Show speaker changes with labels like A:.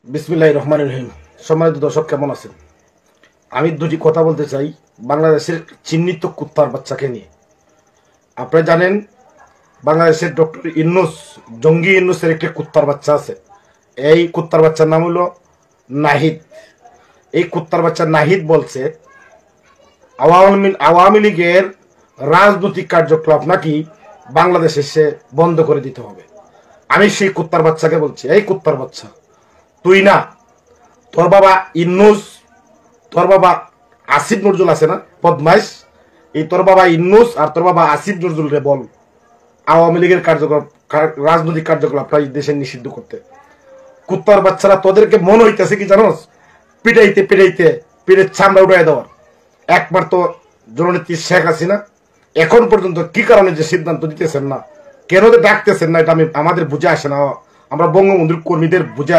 A: বিসমিল্লাহির রহমানির রহিম। সম্মানিত দর্শক, কেমন আছেন? আমি দুটি কথা বলতে চাই বাংলাদেশের চিহ্নিত কুত্তার বাচ্চাকে নিয়ে। আপনারা জানেন বাংলাদেশের ডক্টর ইউনূস, জঙ্গি ইউনূসের একটি কুত্তার বাচ্চা আছে। এই কুত্তার বাচ্চার নাম হলো নাহিদ। এই কুত্তার বাচ্চা নাহিদ বলছে আওয়ামী লীগের রাজনৈতিক কার্যকলাপ নাকি বাংলাদেশে সে বন্ধ করে দিতে হবে। আমি সেই কুত্তার বাচ্চাকে বলছি, এই কুত্তার বাচ্চা, তুই না, তোর বাবা ইউনূস, তোর বাবা আসিফ নজরুল আছে না, বদমাইশ, এই তোর বাবা ইউনূস আর তোর বাবা আসিফ নজরুল রে বল আওয়ামী লীগের কার্যকলাপ, রাজনৈতিক কার্যকলাপটা দেশে নিষিদ্ধ করতে। কুত্তার বাচ্চারা তোদেরকে মন হইতেছে কি জানোস, পিটাইতে পিটাইতে পিঠের চামড়া উঠাই দেওয়ার। একবার তো জননেত্রী শেখ হাসিনা এখন পর্যন্ত কি কারণে যে সিদ্ধান্ত দিতেছেন না, কেন ডাকতেছেন না, এটা আমাদের বুঝে আসে না। আমরা বঙ্গবন্ধুর কর্মীদের বুঝে